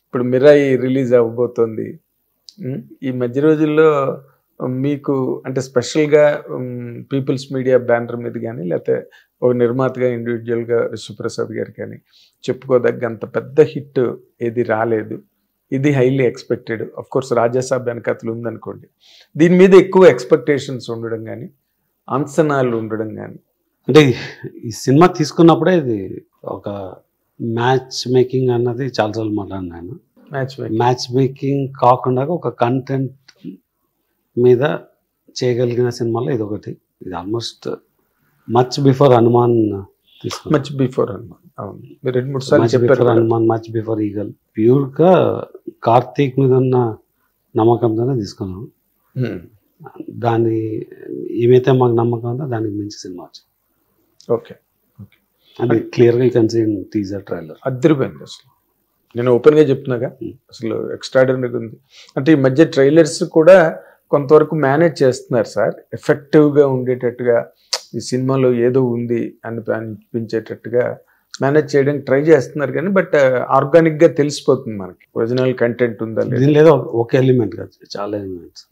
ఇప్పుడు మిరాయి రిలీజ్ అవ్వబోతోంది. ఈ మధ్య రోజుల్లో మీకు అంటే స్పెషల్‌గా పీపుల్స్ మీడియా బ్యానర్ మీద గాని, లేతే ఒక నిర్మాతగా ఇండివిడ్యువల్‌గా విశ్వప్రసాద్ గారు కానీ చెప్పుకోదగ్గ అంత పెద్ద హిట్ ఏది రాలేదు. ఇది హైలీ ఎక్స్‌పెక్టెడ్. ఆఫ్‌కోర్స్ 'రాజాసాబ్' వెనకాతల ఉందనుకోండి. దీని మీద ఎక్కువ ఎక్స్‌పెక్టేషన్స్ ఉండడం గాని, అంచనాలు ఉండడం గాని. అంటే ఈ సినిమా తీసుకున్నప్పుడే ఇది ఒక మ్యాచ్ మేకింగ్ అన్నది చాలా సార్లు మాట్లాడాను నేను. మ్యాచ్ మేకింగ్ కాకుండా ఒక కంటెంట్ మీద చేయగలిగిన సినిమాలో ఇది ఒకటి. ఇది ఆల్మోస్ట్ మచ్ బిఫోర్ హనుమాన్ తీసుకున్నాను. Much before Hanuman. అవును. మీరు 2-3 సార్లు చెప్పారు. Hanuman, much before eagle. ప్యూర్గా కార్తీక్ మీద ఉన్న నమ్మకంతోనే తీసుకున్నాం. దాన్ని ఏమైతే మాకు నమ్మకం ఉందో దానికి మించి సినిమా వచ్చింది. ఓకే. అది క్లియర్గా you can see in teaser trailer. అదిరిపోయింది అసలు. నేను ఓపెన్గా చెప్తున్నాగా, అసలు ఎక్స్ట్రాడినరీగా ఉంది. అంటే ఈ మధ్య ట్రైలర్స్ కూడా కొంతవరకు మేనేజ్ చేస్తున్నారు సార్. ఎఫెక్టివ్గా ఉండేటట్టుగా ఈ సినిమాలో ఏదో ఉంది అనిపించేటట్టుగా మేనేజ్ చేయడానికి ట్రై చేస్తున్నారు కానీ బట్ ఆర్గానిక్గా తెలిసిపోతుంది మనకి ఒరిజినల్ కంటెంట్ ఉందా లేదు. లేదా ఒక ఎలిమెంట్ కాదు, చాలా ఎలిమెంట్స్.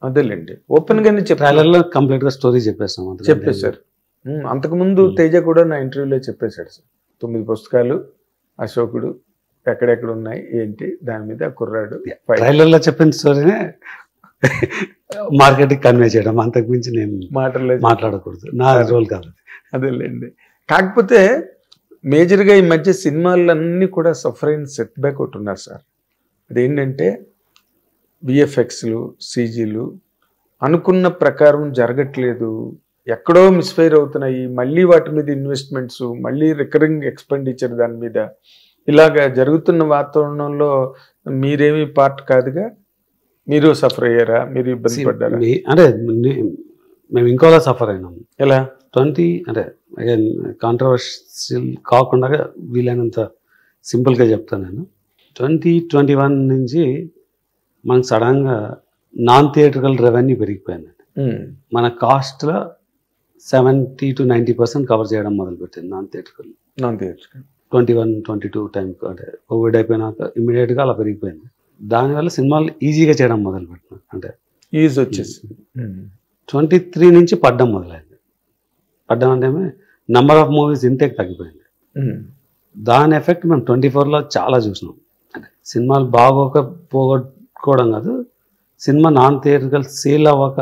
అదేలేండి, ఓపెన్గానే ట్రైలర్లో కంప్లీట్గా స్టోరీ చెప్పేశారు. అంతకుముందు తేజ కూడా నా ఇంటర్వ్యూలో చెప్పేశాడు సార్. 9 పుస్తకాలు, అశోకుడు ఎక్కడెక్కడ ఉన్నాయి ఏంటి, దాని మీద కుర్రాడు. ట్రైలర్లో చెప్పిన స్టోరీనే మార్కెట్కి కన్వే చేయడం, అంతకు మించి నేను మాటల్లో మాట్లాడకూడదు, నా రోల్ కాదు. అదేలేండి. కాకపోతే మేజర్గా ఈ మధ్య సినిమాలన్నీ కూడా సఫర్ అయిన సెట్ బ్యాక్ ఒకటి ఉన్నారు సార్. అదేంటంటే విఎఫ్ఎక్స్లు, సీజీలు అనుకున్న ప్రకారం జరగట్లేదు, ఎక్కడో మిస్ఫైర్ అవుతున్నాయి. మళ్ళీ వాటి మీద ఇన్వెస్ట్మెంట్స్, మళ్ళీ రికరింగ్ ఎక్స్పెండిచర్ దాని మీద ఇలాగా జరుగుతున్న వాతావరణంలో మీరేమీ పార్ట్ కాదుగా. మీరు సఫర్ అయ్యారా? మీరు ఇబ్బంది పడ్డారా? అంటే మేము ఇంకోలా సఫర్ అయినాము. ఎలా? 20 అంటే అగైన్ కాంట్రవర్షియల్ కాకుండా వీలైనంత సింపుల్గా చెప్తాను నేను. 2021 నుంచి మనకు సడన్గా నాన్ థియేటర్కల్ రెవెన్యూ పెరిగిపోయింది. మన కాస్ట్లో 70 to 90% కవర్ చేయడం మొదలుపెట్టింది నాన్ థియేటర్కల్. 21-22 టైంకి, అంటే కోవిడ్ అయిపోయినాక ఇమీడియట్గా అలా పెరిగిపోయింది. దానివల్ల సినిమాలు ఈజీగా చేయడం మొదలుపెట్టినాం. అంటే ఈజీ వచ్చేసి 23 నుంచి పడ్డం మొదలైంది. పడ్డం అంటే నెంబర్ ఆఫ్ మూవీస్ ఇంటేక్ తగ్గిపోయింది. దాని ఎఫెక్ట్ మేము 24లో చాలా చూసినాం. అంటే సినిమాలు బాగోక పోగొట్టుకోవడం కాదు, సినిమా నాన్ థియేటర్కల్ సేల్ అవ్వక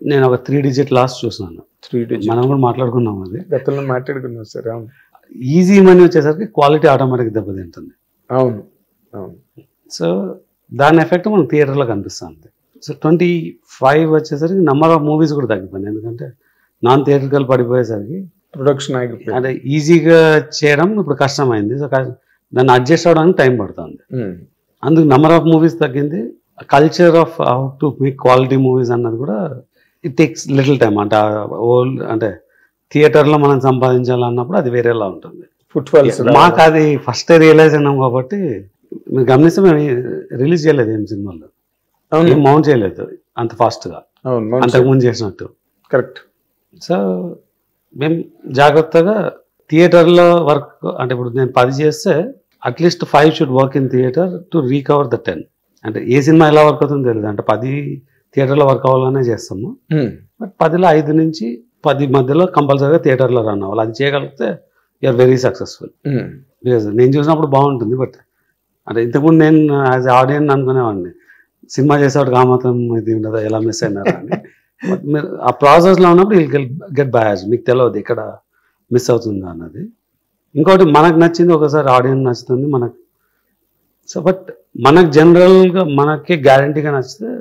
నేను ఒక 3 digit లాస్ చూసినాను. 3 digit మనం కూడా మాట్లాడుకున్నాం, అది గతంలో మాట్లాడుకున్నాం సార్. అవును. ఈజీ మనీ వచ్చేసరికి క్వాలిటీ ఆటోమేటిక్ దెబ్బతింటుంది. అవును అవును. సో దాని ఎఫెక్ట్ మనకు థియేటర్లో కనిపిస్తుంది. సో 25 వచ్చేసరికి నెంబర్ ఆఫ్ మూవీస్ కూడా తగ్గిపోయింది. ఎందుకంటే నాన్ థియేటర్కల్ పడిపోయేసరికి ప్రొడక్షన్ ఆగిపోయింది. అంటే ఈజీగా చేయడం ఇప్పుడు కష్టమైంది. సో దాన్ని అడ్జస్ట్ అవ్వడానికి టైం పడుతుంది. అందుకు నెంబర్ ఆఫ్ మూవీస్ తగ్గింది. Culture of how to make quality movies అన్నది కూడా ఇట్ టేక్స్ లిటిల్ టైం. అంటే ఓల్డ్ అంటే థియేటర్లో మనం సంపాదించాలన్నప్పుడు అది వేరేలా ఉంటుంది. ఫుట్ఫాల్స్ మాకు అది ఫస్ట్ రియలైజ్ అయినాం కాబట్టి. మీరు గమనిస్తే మేము రిలీజ్ చేయలేదు ఏం సినిమాలో, ఏం మౌంట్ చేయలేదు అంత ఫాస్ట్గా అంతకుముందు చేసినట్టు. కరెక్ట్. సో మేము జాగ్రత్తగా థియేటర్లో వర్క్, అంటే ఇప్పుడు నేను 10 చేస్తే at least 5 should work in theatre to recover the 10. అంటే ఏ సినిమా ఎలా వర్క్ అవుతుందో తెలియదు. అంటే 10 థియేటర్లో వర్క్ అవ్వాలనే చేస్తాము. బట్ 10లో 5 నుంచి 10 మధ్యలో కంపల్సరీగా థియేటర్లో రన్ అవ్వాలి. అది చేయగలిగితే యూఆర్ వెరీ సక్సెస్ఫుల్. బికాజ్ నేను చూసినప్పుడు బాగుంటుంది. బట్ అంటే ఇంతకుముందు నేను యాజ్ ఆడియన్స్ అనుకునేవాడిని, సినిమా చేసేవాడికి ఆ మాత్రం ఇది ఉండదు, ఎలా మిస్ అయినారా అని. బట్ మీరు ఆ ప్రాసెస్లో ఉన్నప్పుడు విల్ గెట్ బయాస్. మీకు తెలియదు ఇక్కడ మిస్ అవుతుందా అన్నది. ఇంకోటి మనకు నచ్చింది ఒకసారి ఆడియన్స్ నచ్చుతుంది మనకు. సో బట్ మనకు జనరల్గా మనకి గ్యారంటీగా నచ్చితే,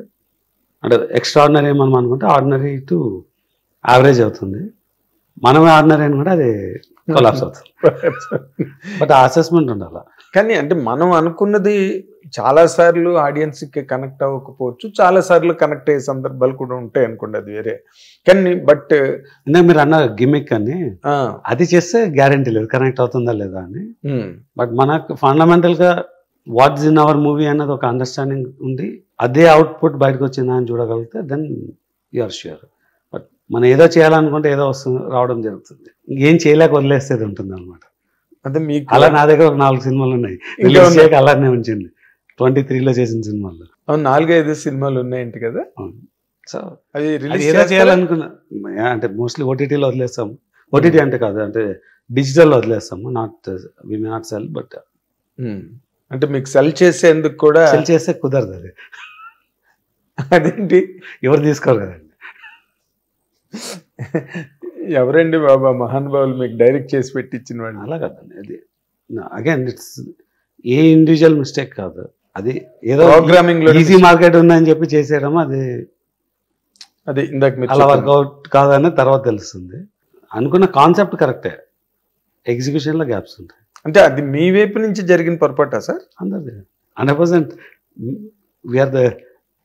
అంటే ఎక్స్ట్రాడినరీ మనం అనుకుంటే ఆర్డినరీ టు యావరేజ్ అవుతుంది. మనమే ఆర్డినరీ అనుకుంటే అది కొలాప్స్ అవుతుంది. బట్ ఆ అసెస్మెంట్ ఉండాలి. కానీ అంటే మనం అనుకున్నది చాలాసార్లు ఆడియన్స్కి కనెక్ట్ అవ్వకపోవచ్చు, చాలాసార్లు కనెక్ట్ అయ్యే సందర్భాలు కూడా ఉంటాయి అనుకోండి, అది వేరే. కానీ బట్ ఇందాక మీరు అన్న గిమిక్ అని, అది చేస్తే గ్యారంటీ లేదు కనెక్ట్ అవుతుందా లేదా అని. బట్ మనకు ఫండమెంటల్గా వాట్స్ ఇన్ అవర్ మూవీ అన్నది ఒక అండర్స్టాండింగ్ ఉంది. అదే అవుట్పుట్ బయటకు వచ్చిందా అని చూడగలిగితే then you are sure. But మనం ఏదో చేయాలనుకుంటే ఏదో రావడం జరుగుతుంది. ఇంకేం చేయలేక వదిలేస్తేది ఉంటుంది అనమాట. అంటే మీకు అలా నా దగ్గర ఒక 4 సినిమాలు ఉన్నాయి. ఇంకా రిలీజ్ ఉన్నాయి. చేయక అలానే ఉంచింది. 23లో చేసిన సినిమాలు. 4-5 సినిమాలు ఉన్నాయంట కదా, సో అవి అది రిలీజ్ ఏదో చేయాలనుకున్నా. అంటే మోస్ట్లీ ఓటీటీలో వదిలేస్తాము. ఓటీటీ అంటే కాదు, అంటే డిజిటల్లో వదిలేస్తాము. వి మే నాట్ సెల్, బట్ అంటే మీకు సెల్ చేసేందుకు కూడా సెల్ చేస్తే కుదరదు. అది అదేంటి, ఎవరు తీసుకోరు కదండి. ఎవరండి బాబా మహానుభావులు మీకు డైరెక్ట్ చేసి పెట్టించిన వాళ్ళు? అలా కాదండి. అది again it's a individual mistake కాదు. అది ఏదో ప్రోగ్రామింగ్ లో ఈజీ మార్కెట్ ఉందని చెప్పి చేసేయడం, అది అదే ఇందాక మీరు అలా చెప్పారు. వర్కౌట్ కాదని తర్వాత తెలుస్తుంది. అనుకున్న కాన్సెప్ట్ కరెక్టే, ఎగ్జిక్యూషన్లో గ్యాప్స్ ఉంటాయి. అంటే అది మీ వైపు నుంచి జరిగిన పొరపాటా సార్? అందరిది 100% we are the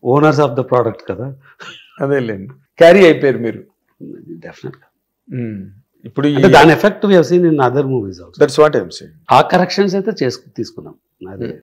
owners of the product కదా. అదేలేండి, క్యారీ అయిపోయారు మీరు. డెఫినెట్గా. ఇప్పుడు అంటే దాని effect we have seen in other movies also. That's what I'm saying. ఆ కరెక్షన్స్ అయితే తీసుకున్నాం. అదే